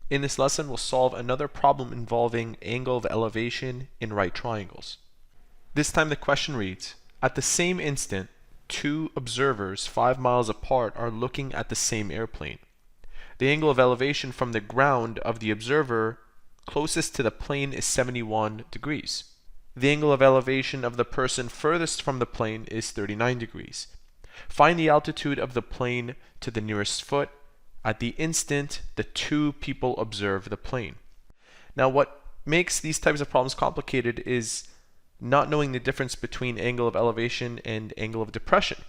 In this lesson, we'll solve another problem involving angle of elevation in right triangles. This time the question reads, at the same instant, two observers 5 miles apart are looking at the same airplane. The angle of elevation from the ground of the observer closest to the plane is 71 degrees. The angle of elevation of the person furthest from the plane is 39 degrees. Find the altitude of the plane to the nearest foot at the instant the two people observe the plane. Now, what makes these types of problems complicated is not knowing the difference between angle of elevation and angle of depression,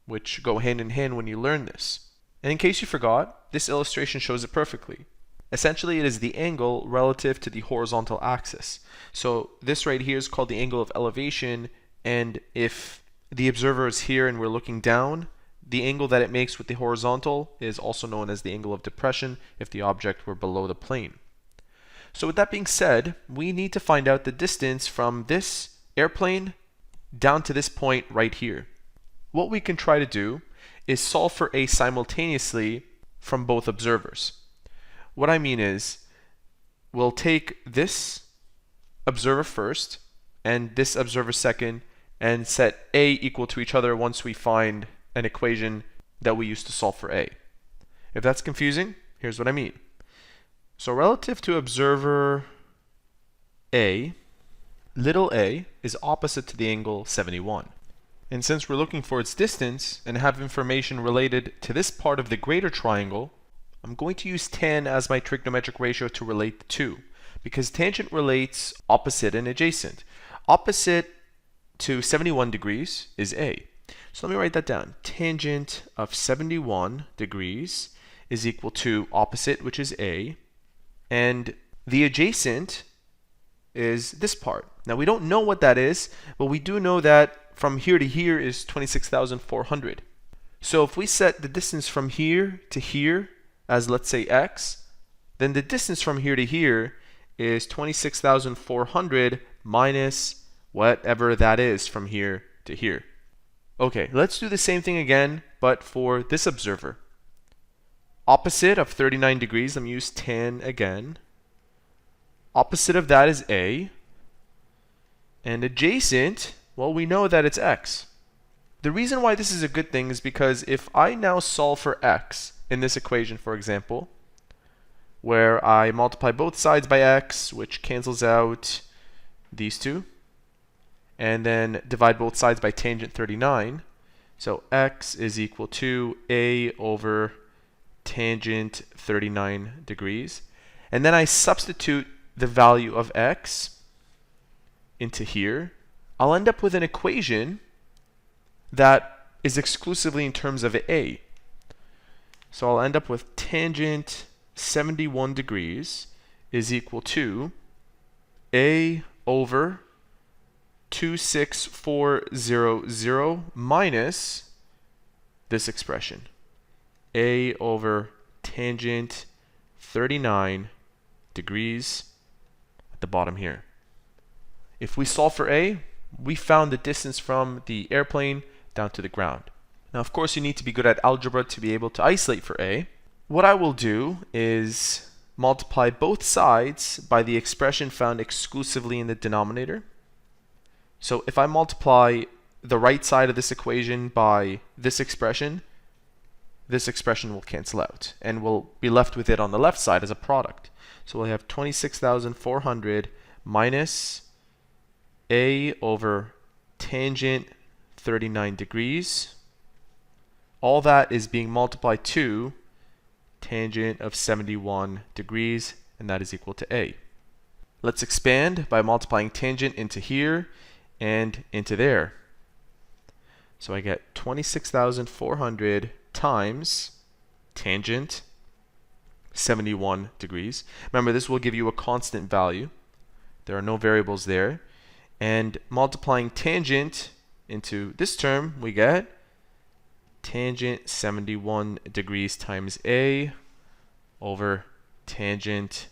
which go hand in hand when you learn this. And in case you forgot, this illustration shows it perfectly. Essentially, it is the angle relative to the horizontal axis. So this right here is called the angle of elevation, and if the observer is here and we're looking down, the angle that it makes with the horizontal is also known as the angle of depression if the object were below the plane. So with that being said, we need to find out the distance from this airplane down to this point right here. What we can try to do is solve for A simultaneously from both observers. What I mean is, we'll take this observer first and this observer second and set A equal to each other once we find an equation that we use to solve for A. If that's confusing, here's what I mean. So relative to observer A, little a is opposite to the angle 71. And since we're looking for its distance and have information related to this part of the greater triangle, I'm going to use tan as my trigonometric ratio to relate the two, because tangent relates opposite and adjacent. Opposite to 71 degrees is A. So let me write that down. Tangent of 71 degrees is equal to opposite, which is A, and the adjacent is this part. Now we don't know what that is, but we do know that from here to here is 26,400. So if we set the distance from here to here as, let's say, x, then the distance from here to here is 26,400 minus whatever that is from here to here. Okay, let's do the same thing again, but for this observer. Opposite of 39 degrees, let me use tan again. Opposite of that is A. And adjacent, well, we know that it's x. The reason why this is a good thing is because if I now solve for x in this equation, for example, where I multiply both sides by x, which cancels out these two, and then divide both sides by tangent 39, so x is equal to A over tangent 39 degrees. And then I substitute the value of x into here, I'll end up with an equation that is exclusively in terms of A. So I'll end up with tangent 71 degrees is equal to A over 26400 minus this expression, A over tangent 39 degrees at the bottom here. If we solve for A, we found the distance from the airplane down to the ground. Now, of course, you need to be good at algebra to be able to isolate for A. What I will do is multiply both sides by the expression found exclusively in the denominator. So if I multiply the right side of this equation by this expression will cancel out, and we'll be left with it on the left side as a product. So we'll have 26,400 minus A over tangent 39 degrees. All that is being multiplied to tangent of 71 degrees, and that is equal to A. Let's expand by multiplying tangent into here and into there. So I get 26,400 times tangent 71 degrees. Remember, this will give you a constant value. There are no variables there. And multiplying tangent into this term, we get tangent 71 degrees times A over tangent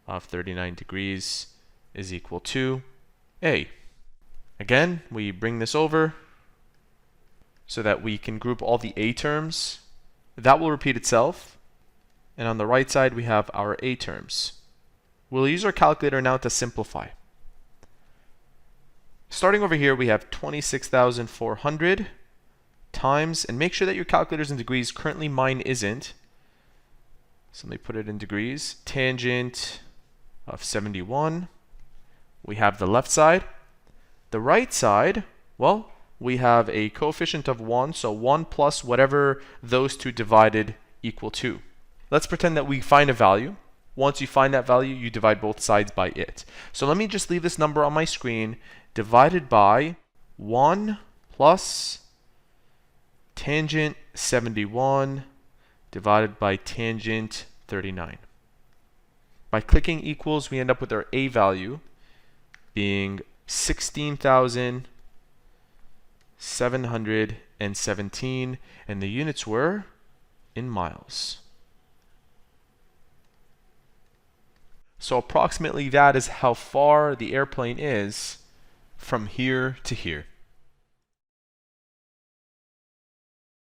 of 39 degrees is equal to A. Again, we bring this over so that we can group all the A terms. That will repeat itself. And on the right side, we have our a terms. We'll use our calculator now to simplify. Starting over here, we have 26,400 times, and make sure that your calculator's in degrees. Currently, mine isn't. So let me put it in degrees. Tangent of 71. We have the left side. The right side, well, we have a coefficient of 1, so 1 plus whatever those two divided equal to. Let's pretend that we find a value. Once you find that value, you divide both sides by it. So let me just leave this number on my screen, divided by 1 plus tangent 71 divided by tangent 39. By clicking equals, we end up with our a value being 16,717, and the units were in miles. So approximately that is how far the airplane is from here to here.